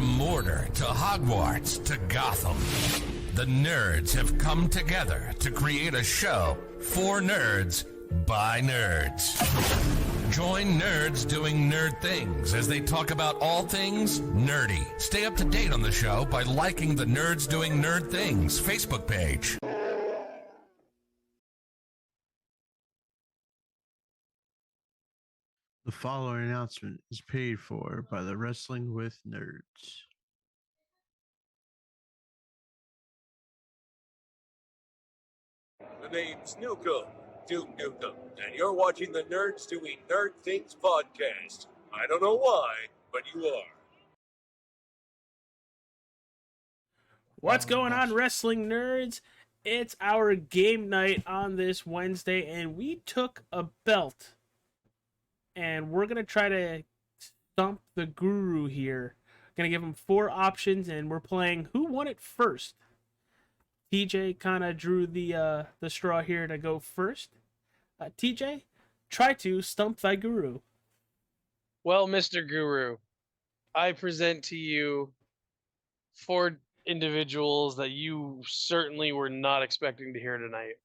From Mordor to Hogwarts to Gotham, the nerds have come together to create a show for nerds by nerds. Join nerds doing nerd things as they talk about all things nerdy. Stay up to date on the show by liking the Nerds Doing Nerd Things Facebook page. The following announcement is paid for by the Wrestling with Nerds. The name's Nukem, Duke Nukem, and you're watching the Nerds Doing Nerd Things podcast. I don't know why, but you are. What's going on, wrestling nerds? It's our game night on this Wednesday, and we took a belt. And we're going to try to stump the guru here. Going to give him 4 options, and we're playing Who Won It First. TJ kind of drew the straw here to go first. TJ, try to stump thy guru. Well, Mr. Guru, I present to you 4 individuals that you certainly were not expecting to hear tonight.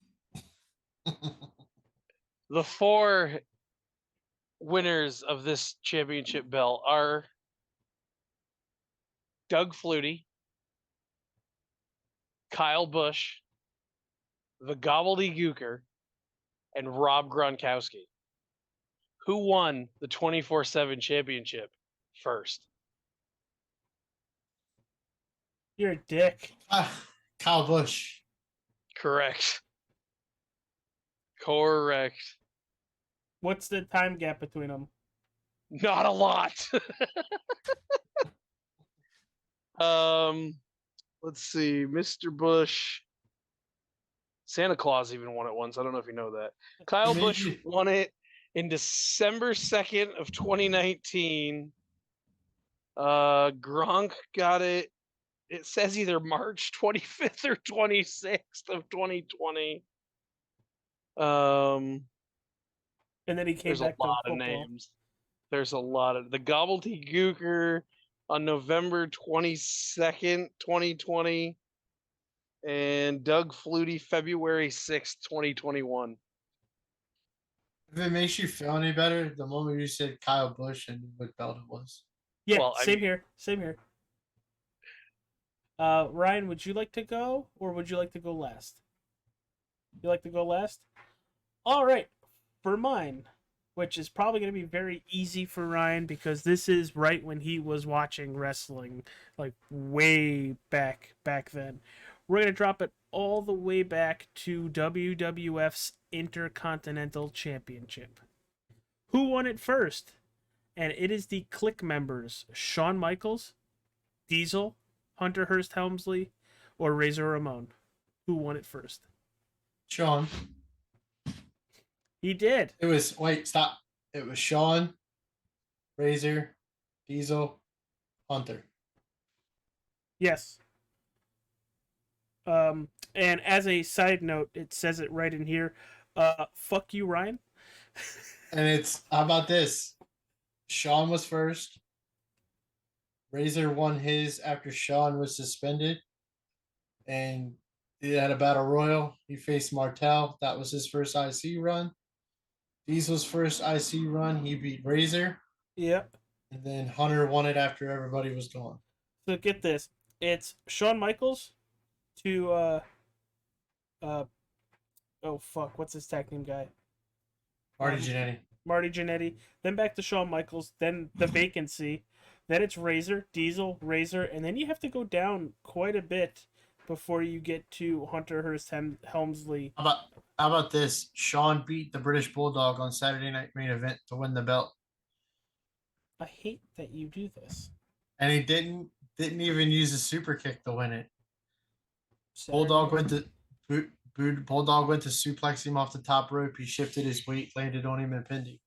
The 4 winners of this championship belt are Doug Flutie, Kyle Busch, the Gobbledygooker, and Rob Gronkowski. Who won the 24/7 championship first? You're a dick. Kyle Busch. Correct. What's the time gap between them? Not a lot. Let's see. Mr. Busch. Santa Claus even won it once. I don't know if you know that. Kyle Busch won it in December 2nd of 2019. Gronk got it. It says either March 25th or 26th of 2020. And then he came There's back a lot to of football. names. There's a lot of the Gobbledygooker on November 22nd, 2020, and Doug Flutie February 6th, 2021. If it makes you feel any better, the moment you said Kyle Busch and what belt it was. Yeah, Well, same here. Ryan, would you like to go, or would you like to go last? You like to go last? All right, for mine, which is probably going to be very easy for Ryan because this is right when he was watching wrestling, like way back then. We're going to drop it all the way back to WWF's Intercontinental Championship. Who won it first? And it is the Click members, Shawn Michaels, Diesel, Hunter Hearst Helmsley, or Razor Ramon. Who won it first? Sean. He did. It was stop. It was Sean, Razor, Diesel, Hunter. Yes. And as a side note, it says it right in here. Fuck you, Ryan. And it's how about this? Sean was first. Razor won his after Sean was suspended. And he had a battle royal. He faced Martel. That was his first IC run. Diesel's first IC run, he beat Razor. Yep. And then Hunter won it after everybody was gone. So get this. It's Shawn Michaels to oh fuck, what's his tag team guy? Marty Jannetty. Marty Jannetty. Then back to Shawn Michaels, then the vacancy. Then it's Razor, Diesel, Razor, and then you have to go down quite a bit before you get to Hunter Hearst Helmsley. How about this? Sean beat the British Bulldog on Saturday Night Main Event to win the belt. I hate that you do this. And he didn't even use a super kick to win it. Bulldog went to suplex him off the top rope. He shifted his weight, landed on him, and pinned him.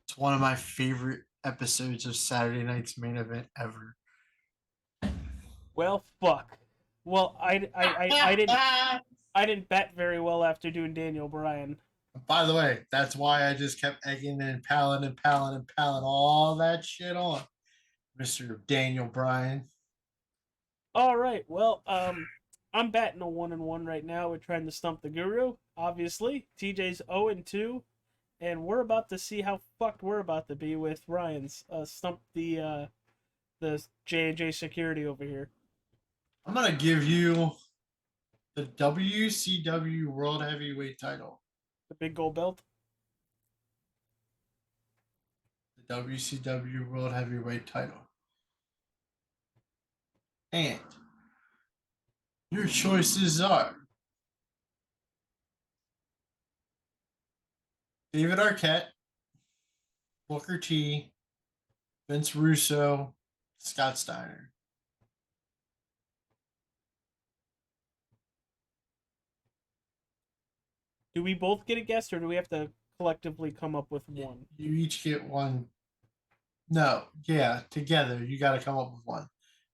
It's one of my favorite episodes of Saturday Night's Main Event ever. Well, fuck. Well, I didn't bet very well after doing Daniel Bryan. By the way, that's why I just kept egging and palling all that shit on. Mr. Daniel Bryan. All right. Well, I'm batting a 1-1 right now. We're trying to stump the guru. Obviously, TJ's 0-2, and we're about to see how fucked we're about to be with Ryan's stump the J&J security over here. I'm gonna give you the WCW World Heavyweight title. The big gold belt. The WCW World Heavyweight title. And your choices are David Arquette, Booker T, Vince Russo, Scott Steiner. Do we both get a guess, or do we have to collectively come up with one? You each get one. No, yeah, together you got to come up with one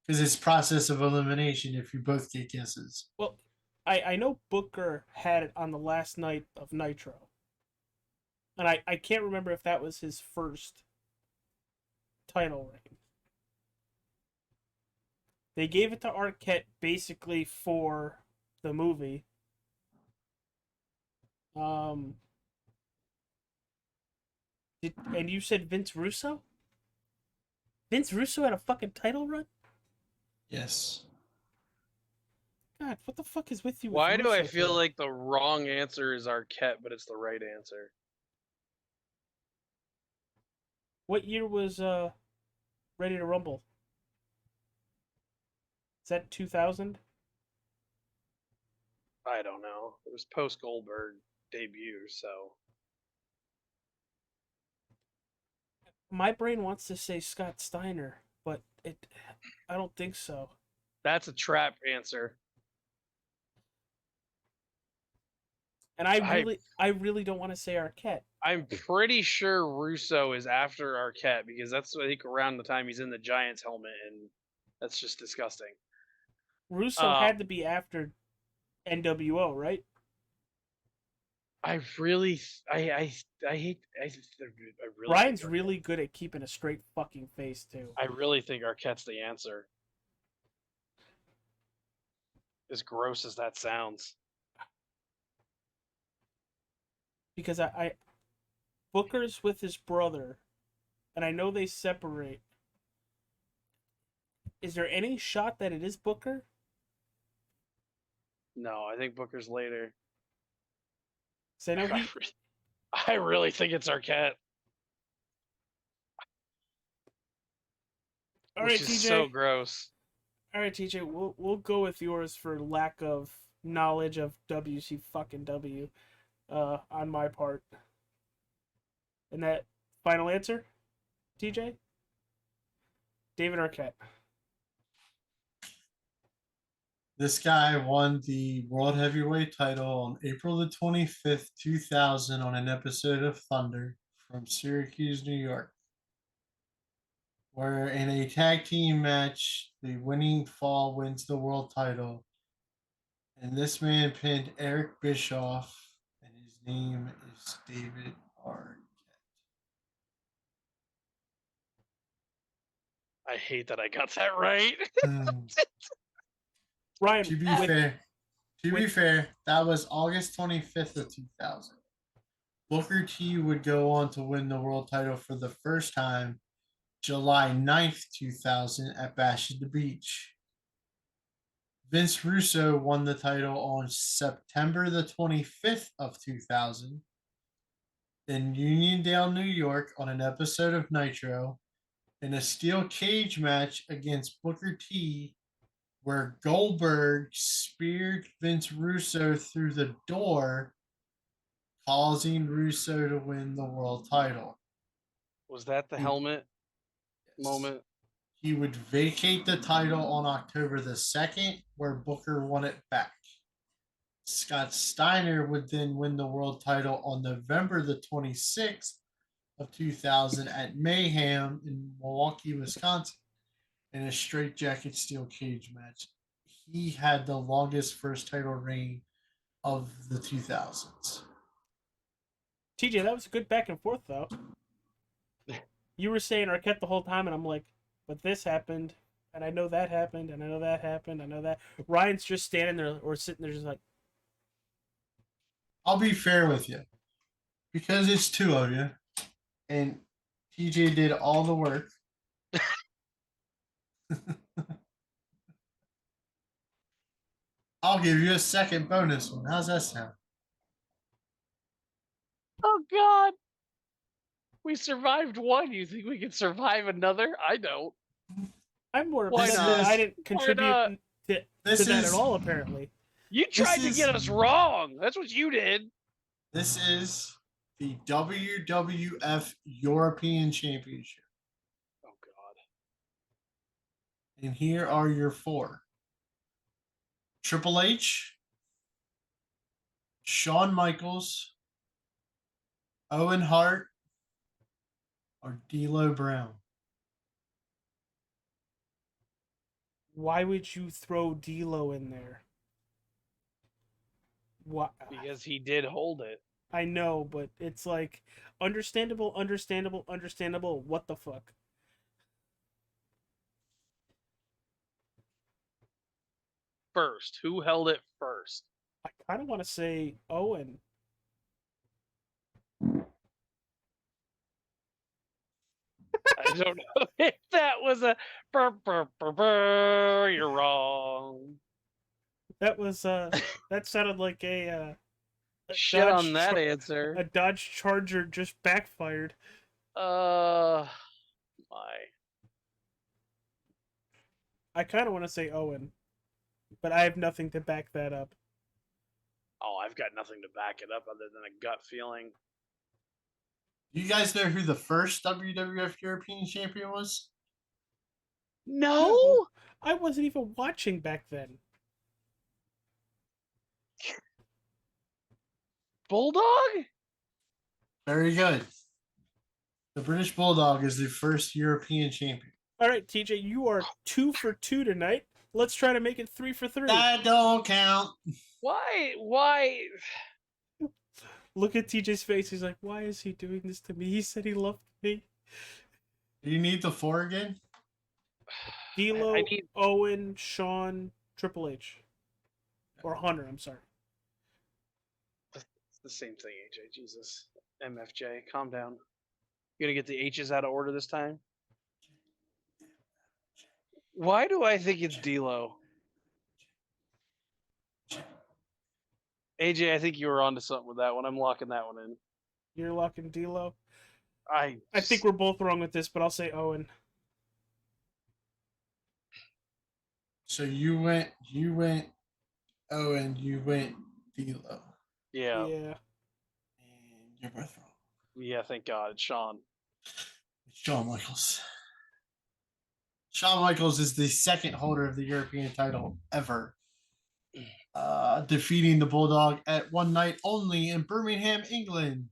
because it's process of elimination if you both get guesses. Well, I know Booker had it on the last night of Nitro. And I can't remember if that was his first title reign. They gave it to Arquette basically for the movie. And you said Vince Russo? Vince Russo had a fucking title run? Yes. God, what the fuck is with you? Why with do I Russo feel today? like the wrong answer is Arquette, but it's the right answer? What year was Ready to Rumble? Is that 2000? I don't know. It was post Goldberg debut, so My brain wants to say Scott Steiner, but I don't think so. that's a trap answer. And I really don't want to say Arquette. I'm pretty sure Russo is after Arquette because that's I think around the time he's in the Giants helmet, and that's just disgusting. Russo had to be after NWO, right? I really, I hate, I really. Ryan's really good at keeping a straight fucking face too. I really think Arquette's the answer. As gross as that sounds. Because I Booker's with his brother, and I know they separate. Is there any shot that it is Booker? No, I think Booker's later. So I know he. I really think it's Arquette. All right, which is TJ. so gross. All right, TJ. We'll go with yours for lack of knowledge of WC fucking W, on my part. And that final answer, TJ. David Arquette. This guy won the World Heavyweight title on April the 25th, 2000, on an episode of Thunder from Syracuse, New York, where in a tag team match, the winning fall wins the world title. And this man pinned Eric Bischoff, and his name is David Arquette. I hate that I got that right. Ryan. To be fair, that was August 25th of 2000. Booker T would go on to win the world title for the first time July 9th, 2000 at Bash at the Beach. Vince Russo won the title on September the 25th of 2000 in Uniondale, New York on an episode of Nitro in a steel cage match against Booker T, where Goldberg speared Vince Russo through the door, causing Russo to win the world title. Was that the helmet moment? He would vacate the title on October the 2nd, where Booker won it back. Scott Steiner would then win the world title on November the 26th of 2000 at Mayhem in Milwaukee, Wisconsin, in a straitjacket steel cage match. He had the longest first title reign of the 2000s. TJ, that was a good back and forth though. You were saying Arquette the whole time, and I'm like, but this happened, and I know that happened, and I know that happened, I know that. Ryan's just standing there or sitting there just like, I'll be fair with you because it's two of you, and TJ did all the work. I'll give you a second bonus one. How's that sound? Oh God. We survived one. You think we can survive another? I don't. I'm more Why upset not? that I didn't Why contribute not? to This that at is all, apparently. You tried to get us wrong. That's what you did. this is the WWF European Championship, Oh God. and here are your four: Triple H, Shawn Michaels, Owen Hart, or D'Lo Brown. Why would you throw D'Lo in there? What? Because he did hold it. I know, but it's like understandable. What the fuck? First. Who held it first? I kind of want to say Owen. I don't know if that was a you're wrong. That was that sounded like a Shit on that answer. a Dodge Charger just backfired. My. I kind of want to say Owen, but I have nothing to back that up. Oh, I've got nothing to back it up other than a gut feeling. Do you guys know who the first WWF European Champion was? No? I wasn't even watching back then. Bulldog? Very good. The British Bulldog is the first European champion. All right, TJ, you are 2 for 2 tonight. Let's try to make it 3 for 3. That don't count. Why? Look at TJ's face. He's like, "Why is he doing this to me? He said he loved me." Do you need the four again? D'Lo, I need- Owen, Shawn, Triple H, or Hunter. I'm sorry. It's the same thing, AJ. Jesus. MFJ, calm down. You gonna get the H's out of order this time? Why do I think it's D'Lo? AJ, I think you were onto something with that one. I'm locking that one in. You're locking D'Lo. I think we're both wrong with this, but I'll say Owen. So you went Owen, you went D'Lo. Yeah. And you're both wrong. Yeah, thank God. It's Sean. It's Shawn Michaels. Shawn Michaels is the second holder of the European title ever, defeating the Bulldog at one night only in Birmingham, England.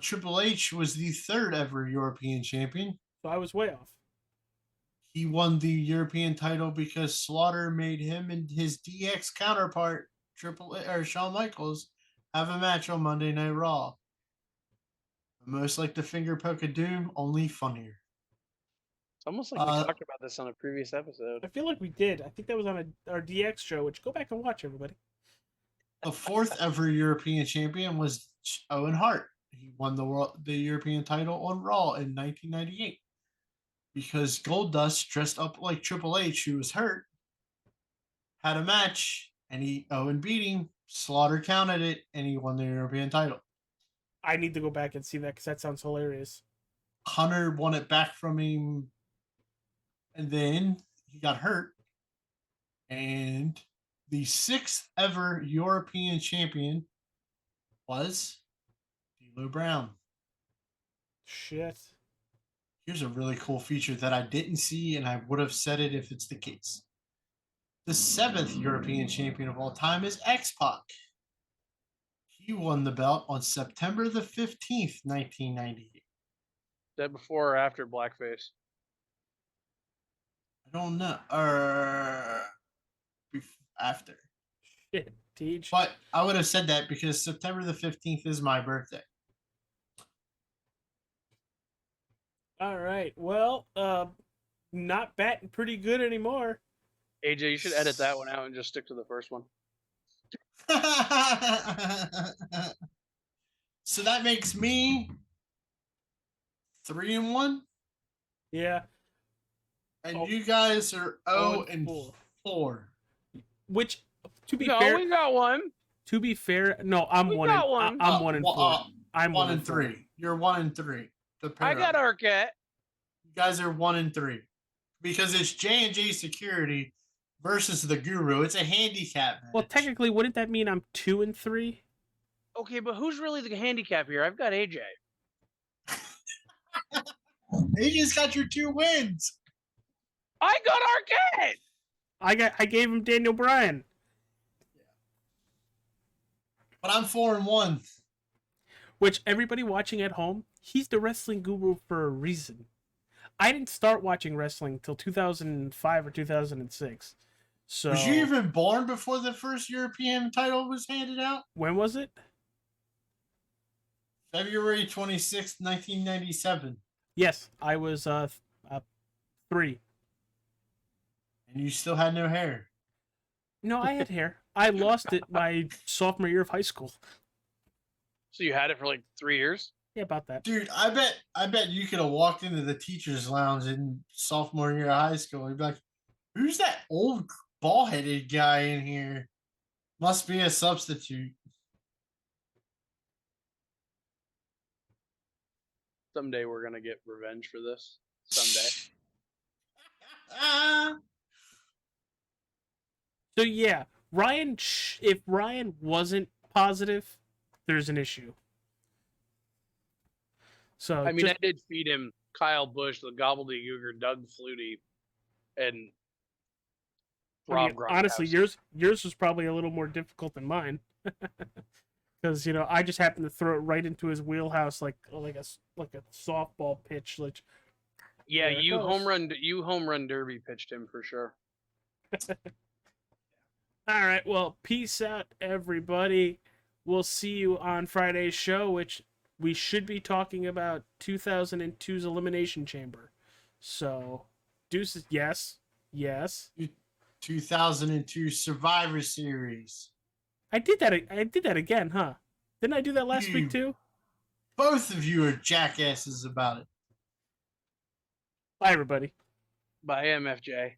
Triple H was the third ever European champion. So I was way off. He won the European title because Slaughter made him and his DX counterpart, Shawn Michaels, have a match on Monday Night Raw. Most like the finger poke of doom, only funnier. It's almost like we talked about this on a previous episode. I feel like we did. I think that was on our DX show, which go back and watch, everybody. The fourth ever European champion was Owen Hart. He won the European title on Raw in 1998 because Goldust, dressed up like Triple H, who was hurt, had a match, and Owen beat him. Slaughter counted it, and he won the European title. I need to go back and see that because that sounds hilarious. Hunter won it back from him, and then he got hurt. And the sixth ever European champion was D'Lo Brown. Shit. Here's a really cool feature that I didn't see, and I would have said it if it's the case. The seventh European champion of all time is X-Pac. He won the belt on September the 15th, 1998. That before or after Blackface? I don't know. After. Shit, Teach. But I would have said that because September the 15th is my birthday. All right. Well, not batting pretty good anymore. AJ, you should edit that one out and just stick to the first one. So that makes me 3-1, Yeah. and Oh. you guys are 0 0 and and 4. 4. Which, to be No, fair, we got one. no, I'm We 1 got and one. I'm 1 and 4. I'm 1 1 and 3. You're 1 and 3. The I got pair. Arquette. You guys are 1 and 3 because it's J&J Security versus the Guru. It's a handicap match. Well, technically, wouldn't that mean I'm 2 and 3? Okay, but who's really the handicap here? I've got AJ. AJ's got your 2 wins. I got Arquette. I gave him Daniel Bryan. But I'm 4 and 1. Which everybody watching at home, he's the wrestling guru for a reason. I didn't start watching wrestling until 2005 or 2006. So Was you even born before the first European title was handed out? when was it? February 26th, 1997. Yes, I was 3. And you still had no hair. No, I had hair. I lost it my sophomore year of high school. So you had it for like 3 years? Yeah, about that. Dude, I bet you could have walked into the teacher's lounge in sophomore year of high school. You'd be like, who's that old bald-headed guy in here? Must be a substitute. Someday we're gonna get revenge for this. Someday. So yeah, Ryan. If Ryan wasn't positive, there's an issue. So I mean, I did feed him Kyle Busch, the gobbledygooker, Doug Flutie, and Rob Gronkowski. honestly, yours was probably a little more difficult than mine, because I just happened to throw it right into his wheelhouse like a softball pitch. Like, Yeah, there it you goes. home run derby pitched him for sure. All right, well, peace out, everybody. We'll see you on Friday's show, which we should be talking about 2002's Elimination Chamber. So, deuces, yes. 2002 Survivor Series. I did that again, huh? Didn't I do that last week too? Both of you are jackasses about it. Bye, everybody. By MFJ.